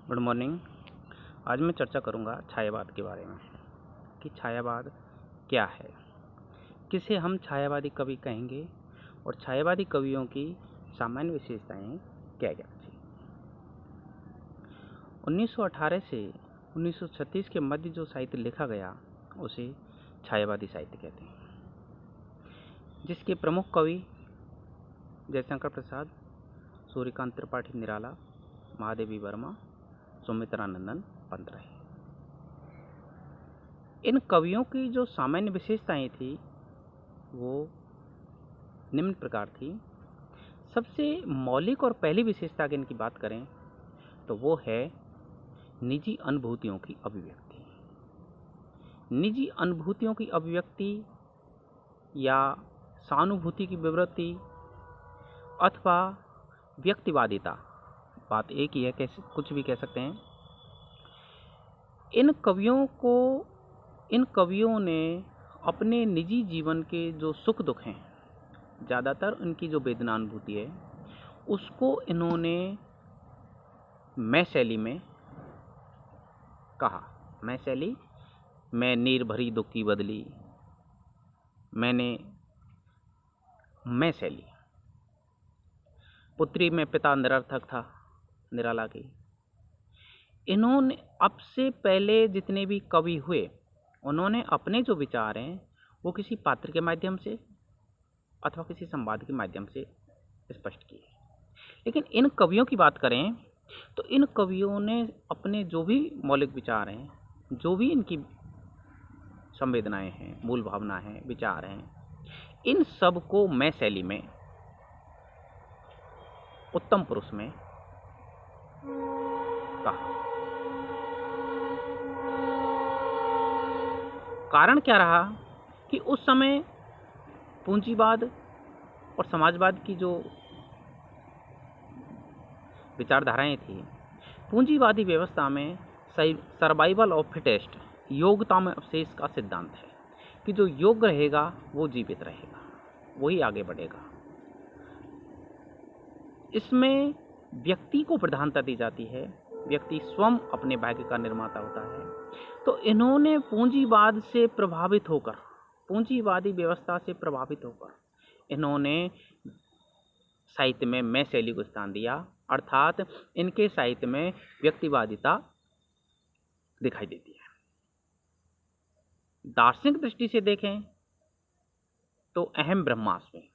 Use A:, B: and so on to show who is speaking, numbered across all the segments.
A: Good morning. आज मैं चर्चा करूंगा छायावाद के बारे में कि छायावाद क्या है, किसे हम छायावादी कवि कहेंगे और छायावादी कवियों की सामान्य विशेषताएं क्या क्या थी। 1918 से 1936 के मध्य जो साहित्य लिखा गया उसे छायावादी साहित्य कहते हैं, जिसके प्रमुख कवि जयशंकर प्रसाद, सूर्यकांत त्रिपाठी निराला, महादेवी वर्मा, सुमित्रानंदन पंत रहे। इन कवियों की जो सामान्य विशेषताएं थी वो निम्न प्रकार थी। सबसे मौलिक और पहली विशेषता की इनकी बात करें तो वो है निजी अनुभूतियों की अभिव्यक्ति। निजी अनुभूतियों की अभिव्यक्ति या सहानुभूति की विवृत्ति अथवा व्यक्तिवादिता, बात एक ही है, कैसे कुछ भी कह सकते हैं। इन कवियों ने अपने निजी जीवन के जो सुख दुख हैं, ज़्यादातर इनकी जो वेदनानुभूति है उसको इन्होंने मैं शैली में कहा। मैं शैली, मैं नीर भरी दुख की बदली, मैं शैली। पुत्री में पिता निरर्थक था निराला की। इन्होंने अब से पहले जितने भी कवि हुए उन्होंने अपने जो विचार हैं वो किसी पात्र के माध्यम से अथवा किसी संवाद के माध्यम से स्पष्ट किए। लेकिन इन कवियों की बात करें तो इन कवियों ने अपने जो भी मौलिक विचार हैं, जो भी इनकी संवेदनाएं हैं, मूल भावना हैं, विचार हैं, इन सब को मैं शैली में, उत्तम पुरुष में कहा। कारण क्या रहा कि उस समय पूंजीवाद और समाजवाद की जो विचारधाराएं थी, पूंजीवादी व्यवस्था में सर्वाइवल ऑफ फिटेस्ट, योग्यता में अवशेष का सिद्धांत है कि जो योग्य रहेगा वो जीवित रहेगा, वही आगे बढ़ेगा। इसमें व्यक्ति को प्रधानता दी जाती है, व्यक्ति स्वयं अपने भाग्य का निर्माता होता है। तो इन्होंने पूंजीवाद से प्रभावित होकर, पूंजीवादी व्यवस्था से प्रभावित होकर इन्होंने साहित्य में मैं शैली को स्थान दिया, अर्थात इनके साहित्य में व्यक्तिवादिता दिखाई देती है। दार्शनिक दृष्टि से देखें तो अहम ब्रह्मास्मि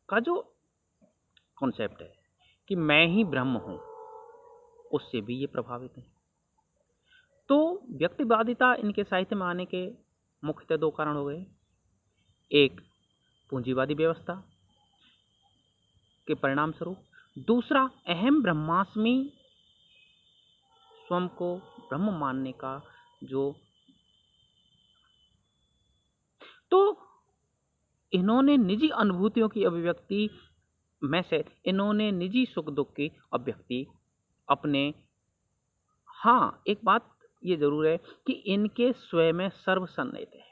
A: का जो कॉन्सेप्ट है कि मैं ही ब्रह्म हूं, उससे भी ये प्रभावित है। तो व्यक्तिवादिता इनके साहित्य में आने के मुख्यतः दो कारण हो गए। एक, पूंजीवादी व्यवस्था के परिणाम स्वरूप। दूसरा, अहम ब्रह्मास्मि, स्वयं को ब्रह्म मानने का जो, तो इन्होंने निजी अनुभूतियों की अभिव्यक्ति में से इन्होंने निजी सुख दुख की अभिव्यक्ति अपने, हाँ एक बात ये जरूर है कि इनके स्वयं में सर्वसन्निहित है।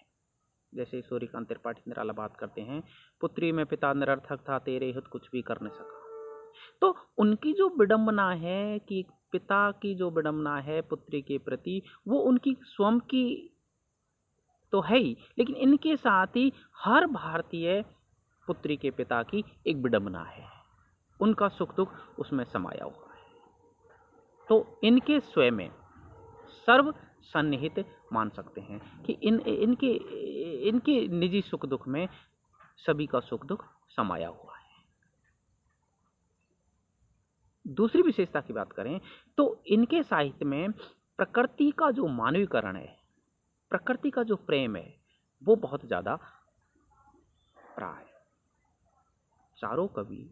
A: जैसे सूर्यकांत त्रिपाठी निराला बात करते हैं, पुत्री में पिता निरर्थक था, तेरे हित कुछ भी कर न सका। तो उनकी जो विडंबना है कि पिता की जो विडंबना है पुत्री के प्रति, वो उनकी स्वयं की तो है ही, लेकिन इनके साथ ही हर भारतीय पुत्री के पिता की एक विडंबना है, उनका सुख दुख उसमें समाया हुआ है। तो इनके स्वयं में सर्व सन्निहित मान सकते हैं कि इनके निजी सुख दुख में सभी का सुख दुख समाया हुआ है। दूसरी विशेषता की बात करें तो इनके साहित्य में प्रकृति का जो मानवीकरण है, प्रकृति का जो प्रेम है, वो बहुत ज्यादा रहा है। चारों कवि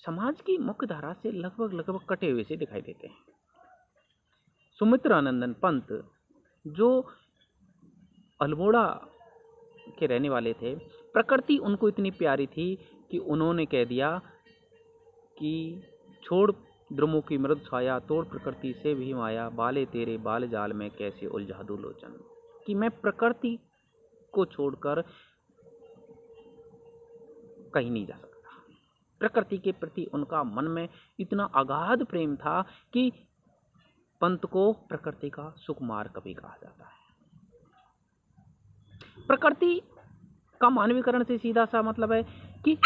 A: समाज की मुख्य धारा से लगभग कटे हुए से दिखाई देते हैं। सुमित्रानंदन पंत जो अल्मोड़ा के रहने वाले थे, प्रकृति उनको इतनी प्यारी थी कि उन्होंने कह दिया कि छोड़ द्रुमों की मृद छाया, तोड़ प्रकृति से भी माया, बाले तेरे बाल जाल में कैसे उलझा दूं लोचन, कि मैं प्रकृति को छोड़कर कहीं नहीं जा सकता। प्रकृति के प्रति उनका मन में इतना अगाध प्रेम था कि पंत को प्रकृति का सुकुमार कवि कहा जाता है। प्रकृति का मानवीकरण से सीधा सा मतलब है कि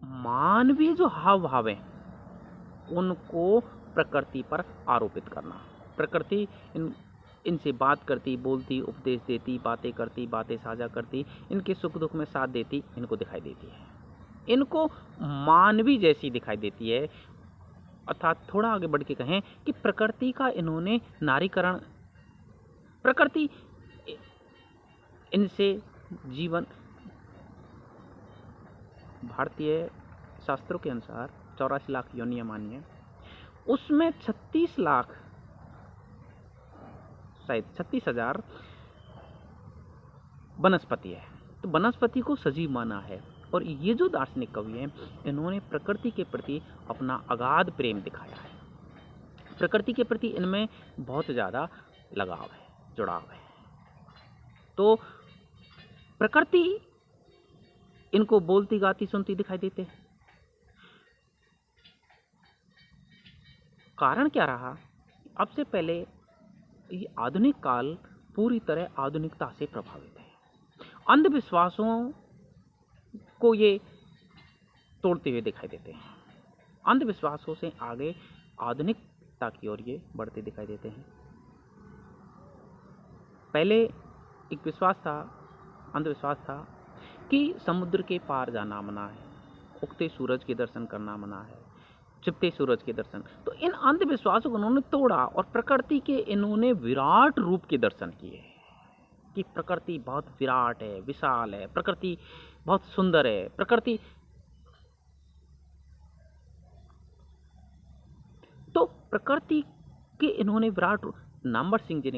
A: मानवीय जो हाव भाव हैं उनको प्रकृति पर आरोपित करना। प्रकृति इनसे बात करती, बोलती, उपदेश देती, बातें करती, बातें साझा करती, इनके सुख दुख में साथ देती, इनको दिखाई देती है, इनको मानवी जैसी दिखाई देती है। अर्थात थोड़ा आगे बढ़ के कहें कि प्रकृति का इन्होंने नारीकरण, प्रकृति इनसे जीवन, भारतीय शास्त्रों के अनुसार 84 लाख योनियां मानी है, उसमें 36 लाख, शायद 36,000 वनस्पति है। तो वनस्पति को सजीव माना है। और ये जो दार्शनिक कवि हैं इन्होंने प्रकृति के प्रति अपना अगाध प्रेम दिखाया है। प्रकृति के प्रति इनमें बहुत ज़्यादा लगाव है, जुड़ाव है। तो प्रकृति इनको बोलती, गाती, सुनती दिखाई देते हैं। कारण क्या रहा? अब से पहले ये आधुनिक काल पूरी तरह आधुनिकता से प्रभावित है। अंधविश्वासों को ये तोड़ते हुए दिखाई देते हैं। अंधविश्वासों से आगे आधुनिकता की ओर ये बढ़ते दिखाई देते हैं। पहले एक विश्वास था, अंधविश्वास था कि समुद्र के पार जाना मना है, उगते सूरज के दर्शन करना मना है, छिपते सूरज के दर्शन। तो इन अंधविश्वासों को उन्होंने तोड़ा और प्रकृति के इन्होंने विराट रूप के दर्शन किए कि प्रकृति बहुत विराट है, विशाल है, प्रकृति बहुत सुंदर है, प्रकृति। तो प्रकृति के इन्होंने विराट रूप, नामवर सिंह जी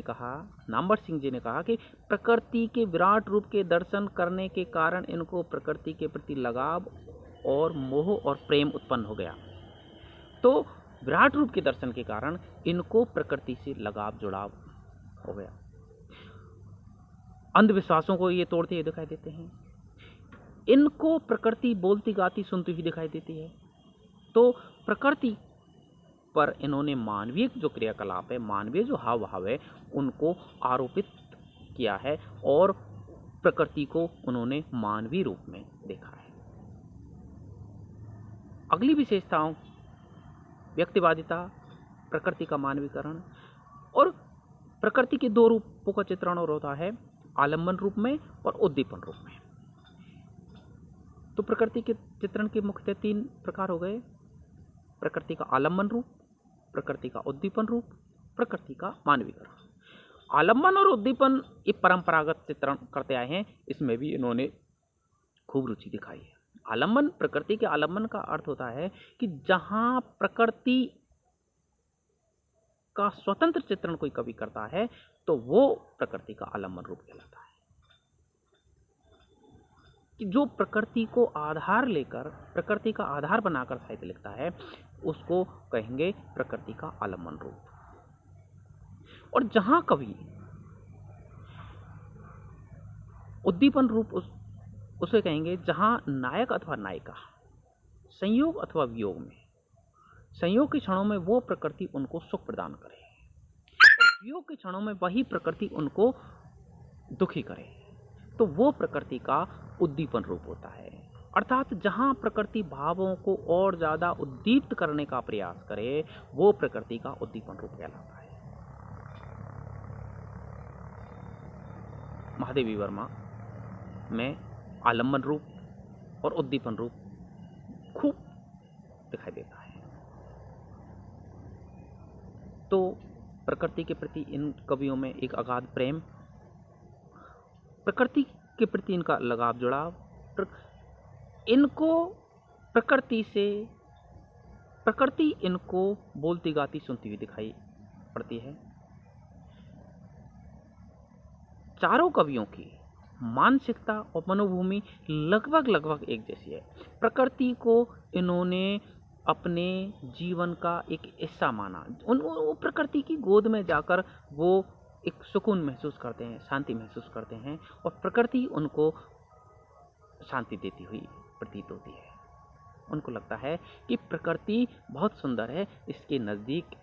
A: ने कहा कि प्रकृति के विराट रूप के दर्शन करने के कारण इनको प्रकृति के प्रति लगाव और मोह और प्रेम उत्पन्न हो गया। तो विराट रूप के दर्शन के कारण इनको प्रकृति से लगाव, जुड़ाव हो गया। अंधविश्वासों को ये तोड़ते हुए दिखाई देते हैं। इनको प्रकृति बोलती, गाती, सुनती हुई दिखाई देती है। तो प्रकृति पर इन्होंने मानवीय जो क्रियाकलाप है, मानवीय जो हाव भाव है, उनको आरोपित किया है और प्रकृति को उन्होंने मानवीय रूप में देखा है। अगली विशेषताओं, व्यक्तिवादिता, प्रकृति का मानवीकरण। और प्रकृति के दो रूपों का चित्रण और होता है, आलम्बन रूप में और उद्दीपन रूप में। तो प्रकृति के चित्रण के मुख्यतः 3 प्रकार हो गए: प्रकृति का आलम्बन रूप, प्रकृति का उद्दीपन रूप, प्रकृति का मानवीकरण। आलम्बन और उद्दीपन ये परंपरागत चित्रण करते आए हैं, इसमें भी इन्होंने खूब रुचि दिखाई है। आलम्बन, प्रकृति के आलम्बन का अर्थ होता है कि जहां प्रकृति का स्वतंत्र चित्रण कोई कवि करता है तो वो प्रकृति का आलम्बन रूप कहलाता है। कि जो प्रकृति को आधार लेकर, प्रकृति का आधार बनाकर साहित्य लिखता है उसको कहेंगे प्रकृति का आलम्बन रूप। और जहां कवि उद्दीपन रूप उसे कहेंगे जहां नायक अथवा नायिका संयोग अथवा वियोग में, संयोग के क्षणों में वो प्रकृति उनको सुख प्रदान करे और वियोग के क्षणों में वही प्रकृति उनको दुखी करे, तो वो प्रकृति का उद्दीपन रूप होता है। अर्थात जहां प्रकृति भावों को और ज्यादा उद्दीप्त करने का प्रयास करे वो प्रकृति का उद्दीपन रूप कहलाता है। महादेवी वर्मा में आलम्बन रूप और उद्दीपन रूप खूब दिखाई देता है। तो प्रकृति के प्रति इन कवियों में एक अगाध प्रेम, प्रकृति के प्रति इनका लगाव, जुड़ाव, इनको प्रकृति इनको बोलती, गाती, सुनती हुई दिखाई पड़ती है। चारों कवियों की मानसिकता और मनोभूमि लगभग एक जैसी है। प्रकृति को इन्होंने अपने जीवन का एक हिस्सा माना। वो प्रकृति की गोद में जाकर वो एक सुकून महसूस करते हैं, शांति महसूस करते हैं और प्रकृति उनको शांति देती हुई प्रतीत होती है। उनको लगता है कि प्रकृति बहुत सुंदर है, इसके नज़दीक